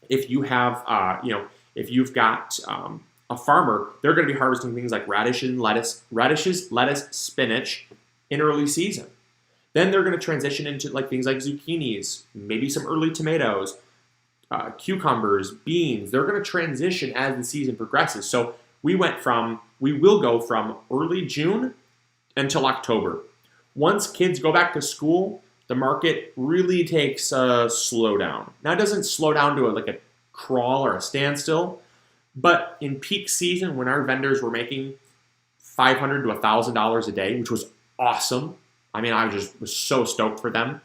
if you have, if you've got a farmer, they're going to be harvesting things like radishes, lettuce, spinach in early season. Then they're going to transition into things like zucchinis, maybe some early tomatoes, cucumbers, beans. They're going to transition as the season progresses. So we will go from early June until October. Once kids go back to school, the market really takes a slowdown. Now it doesn't slow down to a crawl or a standstill, but in peak season, when our vendors were making $500 to $1,000 a day, which was awesome. I mean, I was so stoked for them.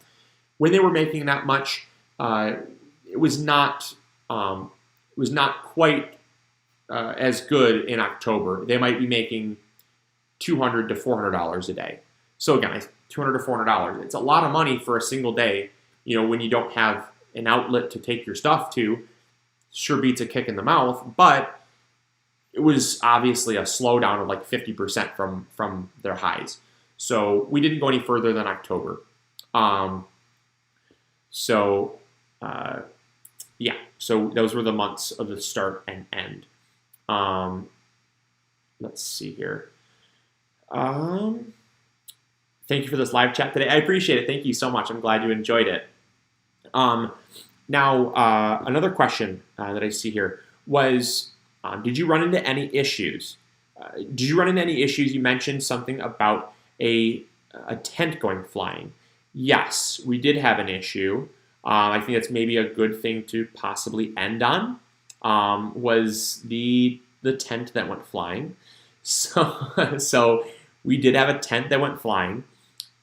When they were making that much, it was not quite as good in October. They might be making $200 to $400 a day. So again, $200 to $400. It's a lot of money for a single day. When you don't have an outlet to take your stuff to, sure beats a kick in the mouth. But it was obviously a slowdown of 50% from their highs. So we didn't go any further than October. So those were the months of the start and end. Let's see here. Thank you for this live chat today. I appreciate it. Thank you so much. I'm glad you enjoyed it. Now, another question that I see here was, did you run into any issues? You mentioned something about a tent going flying. Yes, we did have an issue. I think that's maybe a good thing to possibly end on, was the tent that went flying. So we did have a tent that went flying,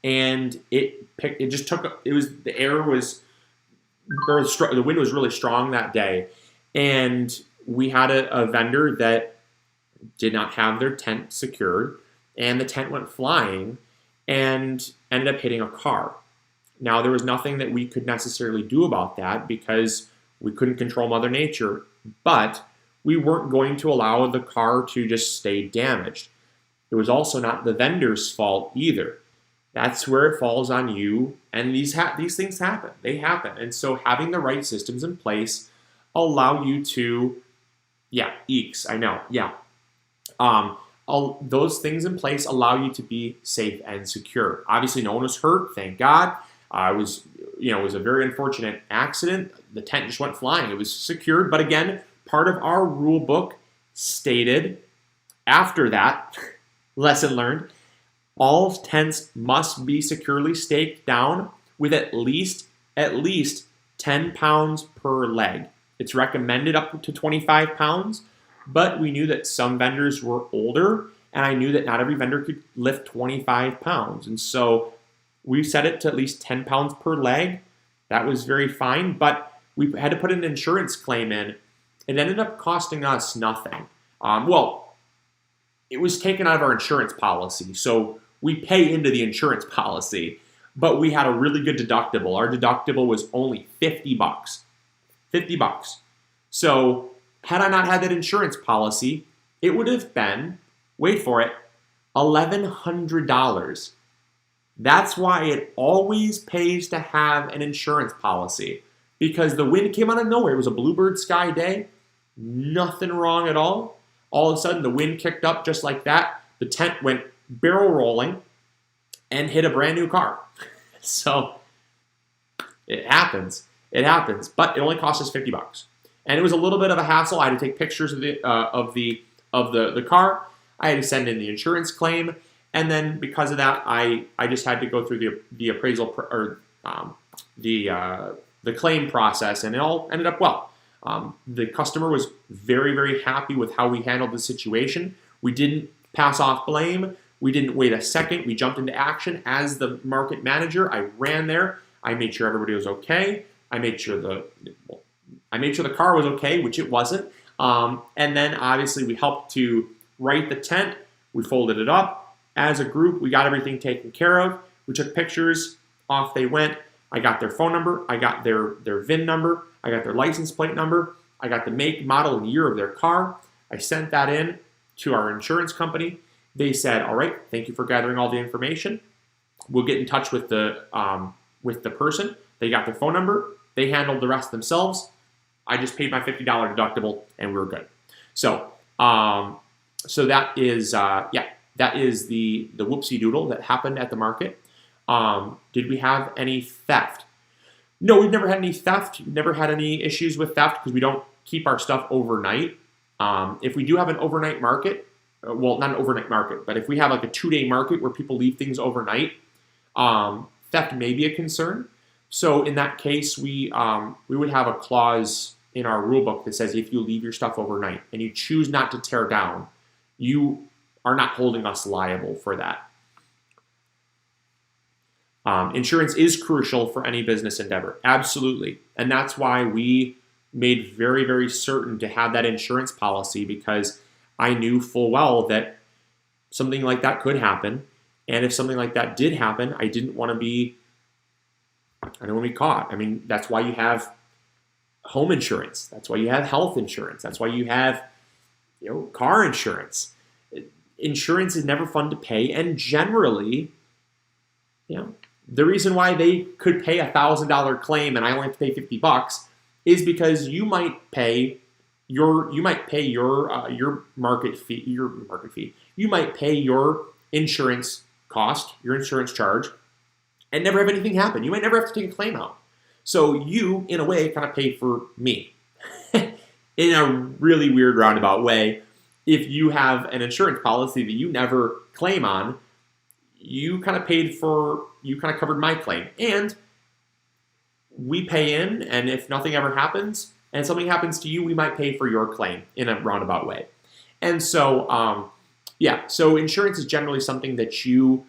and it just took, the air was, or the wind was really strong that day, and we had a vendor that did not have their tent secured, and the tent went flying and ended up hitting a car. Now, there was nothing that we could necessarily do about that because we couldn't control Mother Nature, but we weren't going to allow the car to just stay damaged. It was also not the vendor's fault either. That's where it falls on you, and these things happen. They happen, and so having the right systems in place allow you to, eeks, I know, those things in place allow you to be safe and secure. Obviously, no one was hurt, thank God. It was a very unfortunate accident. The tent just went flying. It was secured, but again, part of our rule book stated after that, lesson learned, all tents must be securely staked down with at least 10 pounds per leg. It's recommended up to 25 pounds, but we knew that some vendors were older, and I knew that not every vendor could lift 25 pounds. And so we set it to at least 10 pounds per leg. That was very fine, but we had to put an insurance claim in. It ended up costing us nothing. It was taken out of our insurance policy, so we pay into the insurance policy, but we had a really good deductible. Our deductible was only $50. $50. So had I not had that insurance policy, it would have been, wait for it, $1,100. That's why it always pays to have an insurance policy, because the wind came out of nowhere. It was a bluebird sky day, nothing wrong at all. All of a sudden, the wind kicked up just like that. The tent went barrel rolling and hit a brand new car. So it happens. It happens, but it only cost us $50, and it was a little bit of a hassle. I had to take pictures of the car. I had to send in the insurance claim, and then because of that, I just had to go through the appraisal or the claim process, and it all ended up well. The customer was very, very happy with how we handled the situation. We didn't pass off blame. We didn't wait a second. We jumped into action. As the market manager, I ran there. I made sure everybody was okay. I made sure the car was okay, which it wasn't. And then obviously we helped to right the tent. We folded it up. As a group, we got everything taken care of. We took pictures. Off they went. I got their phone number. I got their VIN number. I got their license plate number. I got the make, model, and year of their car. I sent that in to our insurance company. They said, all right, thank you for gathering all the information. We'll get in touch with the person. They got their phone number. They handled the rest themselves. I just paid my $50 deductible, and we were good. So, that is the whoopsie doodle that happened at the market. Did we have any theft? No, we've never had any theft. We've never had any issues with theft because we don't keep our stuff overnight. If we do have an overnight market, well, not an overnight market, but if we have like a 2-day market where people leave things overnight, theft may be a concern. So in that case, we would have a clause in our rule book that says if you leave your stuff overnight and you choose not to tear down, you are not holding us liable for that. Insurance is crucial for any business endeavor, absolutely. And that's why we made very, very certain to have that insurance policy, because I knew full well that something like that could happen. And if something like that did happen, I didn't want to be caught. I mean, that's why you have home insurance. That's why you have health insurance. That's why you have, car insurance. Insurance is never fun to pay. And generally, the reason why they could pay $1,000 claim and I only have to pay $50 is because you might pay your market fee. You might pay your insurance cost, your insurance charge, and never have anything happen. You might never have to take a claim out. So you, in a way, kind of pay for me in a really weird roundabout way. If you have an insurance policy that you never claim on, you kind of covered my claim. And we pay in, and if nothing ever happens and something happens to you, we might pay for your claim in a roundabout way. And so, so insurance is generally something that you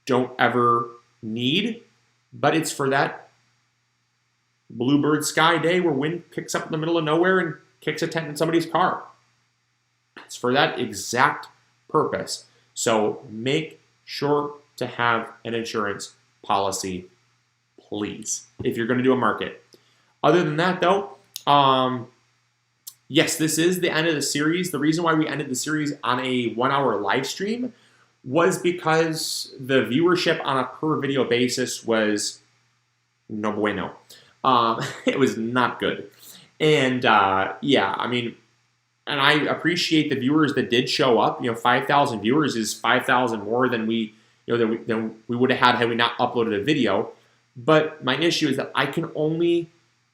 don't ever need, but it's for that bluebird sky day where wind picks up in the middle of nowhere and kicks a tent in somebody's car. It's for that exact purpose. So make sure to have an insurance policy, please, if you're going to do a market. Other than that, though, yes, this is the end of the series. The reason why we ended the series on a 1-hour live stream was because the viewership on a per video basis was no bueno. It was not good. And yeah, I mean, and I appreciate the viewers that did show up. 5,000 viewers is 5,000 more than we would have had we not uploaded a video. But my issue is that I can only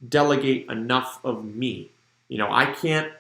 delegate enough of me. I can't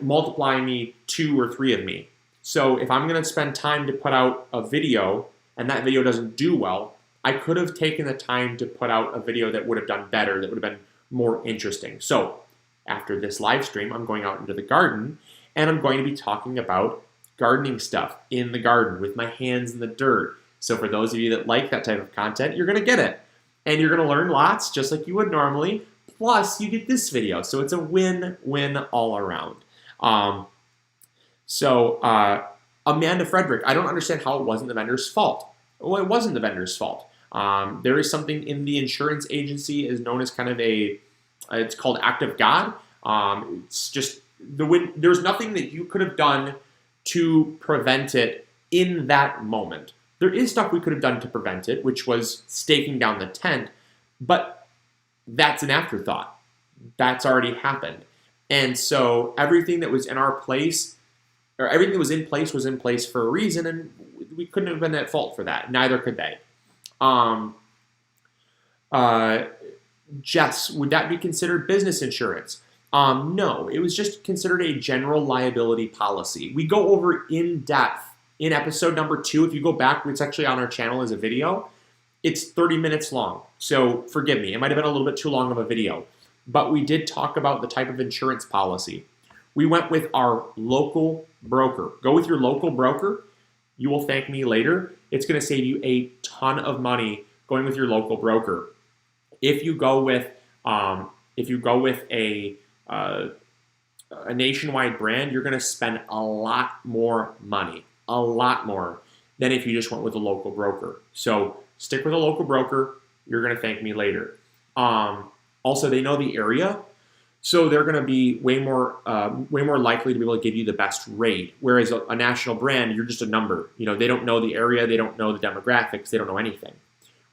multiply me 2 or 3 of me. So if I'm going to spend time to put out a video and that video doesn't do well, I could have taken the time to put out a video that would have done better, that would have been more interesting. So after this live stream, I'm going out into the garden and I'm going to be talking about gardening stuff in the garden with my hands in the dirt. So for those of you that like that type of content, you're going to get it. And you're going to learn lots just like you would normally. Plus, you get this video. So it's a win-win all around. Amanda Frederick, I don't understand how it wasn't the vendor's fault. Well, it wasn't the vendor's fault. There is something in the insurance agency is known as kind of it's called act of God. It's just there's nothing that you could have done to prevent it in that moment. There is stuff we could have done to prevent it, which was staking down the tent, but that's an afterthought. That's already happened. And so everything that was in our place, or everything that was in place for a reason, and we couldn't have been at fault for that. Neither could they. Jess, would that be considered business insurance? No, it was just considered a general liability policy. We go over in depth in episode number 2. If you go back, it's actually on our channel as a video. It's 30 minutes long, so forgive me. It might have been a little bit too long of a video, but we did talk about the type of insurance policy. We went with our local broker. Go with your local broker. You will thank me later. It's going to save you a ton of money going with your local broker. If you go with a nationwide brand, you're going to spend a lot more money, a lot more than if you just went with a local broker. So stick with a local broker. You're going to thank me later. Also, they know the area, so they're going to be way more likely to be able to give you the best rate. Whereas a national brand, you're just a number. They don't know the area, they don't know the demographics, they don't know anything.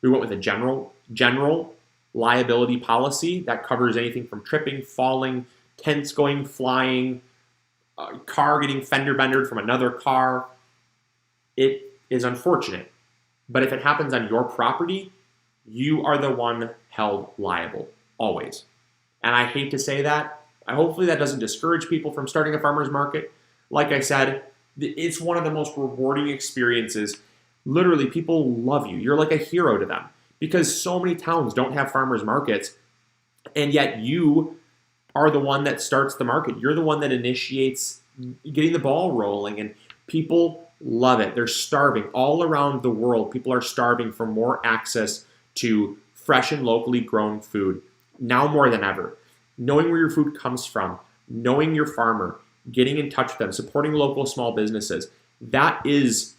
We went with a general liability policy that covers anything from tripping, falling, tents going flying, car getting fender bendered from another car. It is unfortunate, but if it happens on your property, you are the one held liable, always. And I hate to say that. Hopefully that doesn't discourage people from starting a farmer's market. Like I said, it's one of the most rewarding experiences. Literally, people love you. You're like a hero to them because so many towns don't have farmers markets, and yet you are the one that starts the market. You're the one that initiates getting the ball rolling, and people love it. They're starving. All around the world, people are starving for more access to fresh and locally grown food. Now more than ever. Knowing where your food comes from, knowing your farmer, getting in touch with them, supporting local small businesses, that is,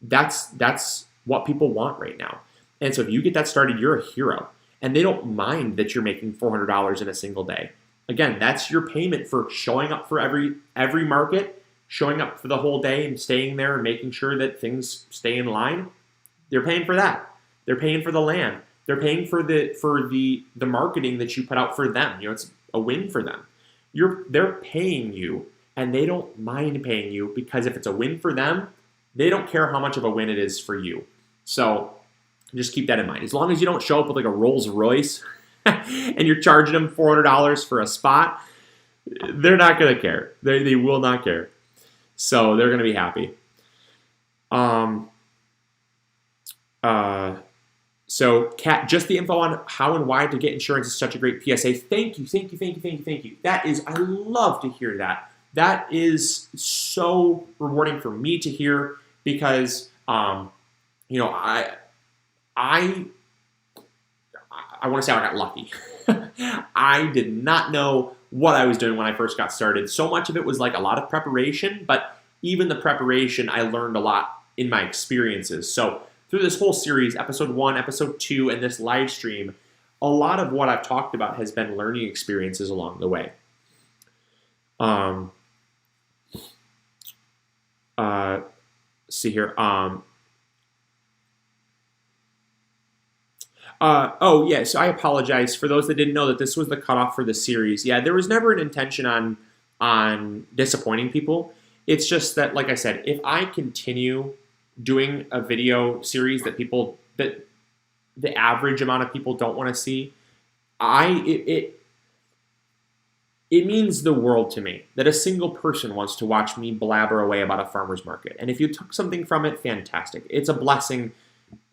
that's what people want right now. And so if you get that started, you're a hero. And they don't mind that you're making $400 in a single day. Again, that's your payment for showing up for every market, showing up for the whole day and staying there and making sure that things stay in line. They're paying for that. They're paying for the land. They're paying for the marketing that you put out for them. It's a win for them. They're paying you, and they don't mind paying you because if it's a win for them, they don't care how much of a win it is for you. So just keep that in mind. As long as you don't show up with like a Rolls Royce and you're charging them $400 for a spot, they're not going to care. They will not care. So they're going to be happy. So, Kat, just the info on how and why to get insurance is such a great PSA. Thank you. I love to hear that. that is so rewarding for me to hear because, you know, I want to say I got lucky. I did not know what I was doing when I first got started. So much of it was like a lot of preparation, but even the preparation, I learned a lot in my experiences. So through this whole series, episode 1, episode 2, and this live stream, a lot of what I've talked about has been learning experiences along the way. See here. Oh, yeah, so I apologize for those that didn't know that this was the cutoff for the series. Yeah, there was never an intention on disappointing people. It's just that, like I said, if I continue doing a video series that the average amount of people don't want to see, it means the world to me that a single person wants to watch me blabber away about a farmer's market. And if you took something from it, fantastic. It's a blessing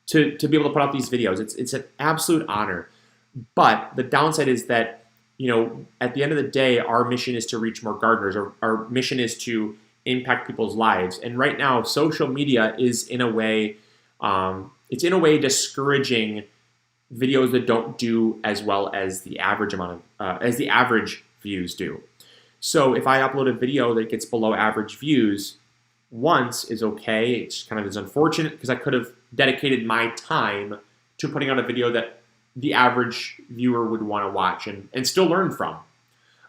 to be able to put out these videos. It's an absolute honor. But the downside is that, you know, at the end of the day, our mission is to reach more gardeners, or our mission is to impact people's lives. And right now, social media is in a way, it's in a way discouraging videos that don't do as well as the average amount of, as the average views do. So if I upload a video that gets below average views once is okay. It's kind of is unfortunate because I could have dedicated my time to putting out a video that the average viewer would want to watch and still learn from.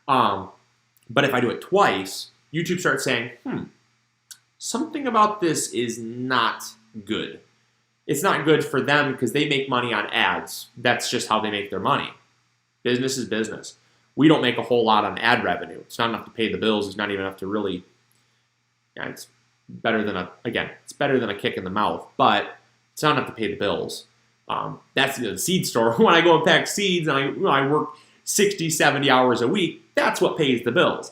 But if I do it twice, YouTube starts saying, something about this is not good. It's not good for them because they make money on ads. That's just how they make their money. Business is business. We don't make a whole lot on ad revenue. It's not enough to pay the bills. It's not even enough to really, it's better than it's better than a kick in the mouth, but it's not enough to pay the bills. That's the seed store. When I go and pack seeds and I work 60, 70 hours a week, that's what pays the bills.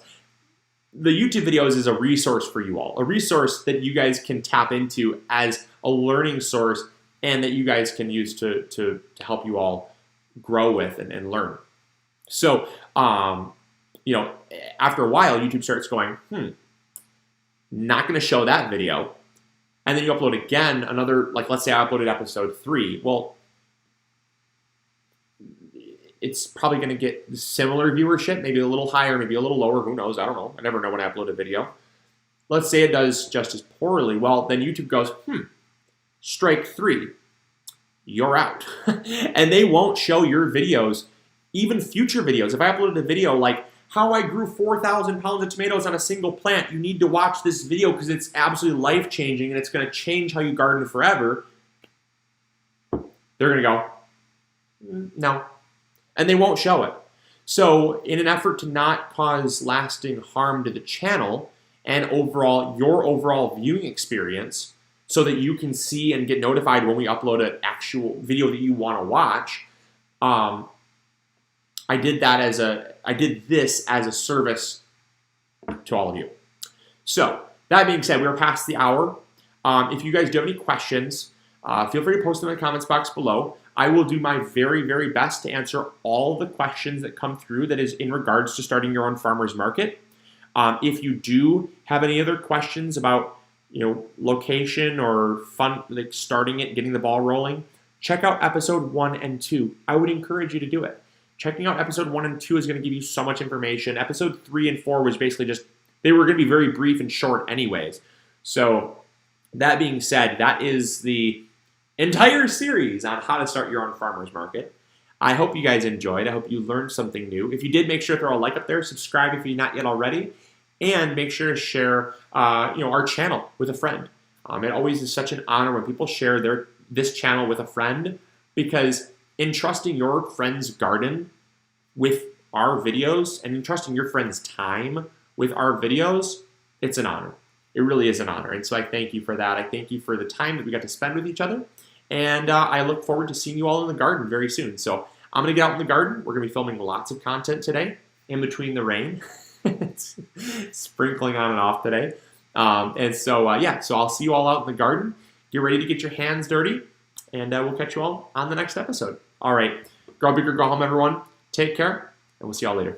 The YouTube videos is a resource for you all, a resource that you guys can tap into as a learning source and that you guys can use to help you all grow with and learn. So, you know, after a while, YouTube starts going, not going to show that video. And then you upload again another, like let's say I uploaded episode 3. Well, it's probably going to get similar viewership, maybe a little higher, maybe a little lower. Who knows? I don't know. I never know when I upload a video. Let's say it does just as poorly. Well, then YouTube goes, strike 3. You're out. And they won't show your videos, even future videos. If I uploaded a video like how I grew 4,000 pounds of tomatoes on a single plant, you need to watch this video because it's absolutely life-changing and it's going to change how you garden forever. They're going to go, no. And they won't show it. So in an effort to not cause lasting harm to the channel and your overall viewing experience so that you can see and get notified when we upload an actual video that you want to watch, I did this as a service to all of you. So that being said, we're past the hour. If you guys do have any questions, feel free to post them in the comments box below. I will do my very, very best to answer all the questions that come through that is in regards to starting your own farmer's market. If you do have any other questions about, you know, location or fun, like starting it, getting the ball rolling, check out episode 1 and 2. I would encourage you to do it. Checking out episode 1 and 2 is going to give you so much information. Episode 3 and 4 was basically just, they were going to be very brief and short anyways. So that being said, that is the entire series on how to start your own farmer's market. I hope you guys enjoyed. I hope you learned something new. If you did, make sure to throw a like up there, subscribe if you're not yet already, and make sure to share our channel with a friend. It always is such an honor when people share this channel with a friend, because entrusting your friend's garden with our videos and entrusting your friend's time with our videos, it's an honor. It really is an honor. And so I thank you for that. I thank you for the time that we got to spend with each other. And I look forward to seeing you all in the garden very soon. So I'm going to get out in the garden. We're going to be filming lots of content today in between the rain. It's sprinkling on and off today. So I'll see you all out in the garden. Get ready to get your hands dirty. And we'll catch you all on the next episode. All right. Grow big or go home, everyone. Take care. And we'll see y'all later.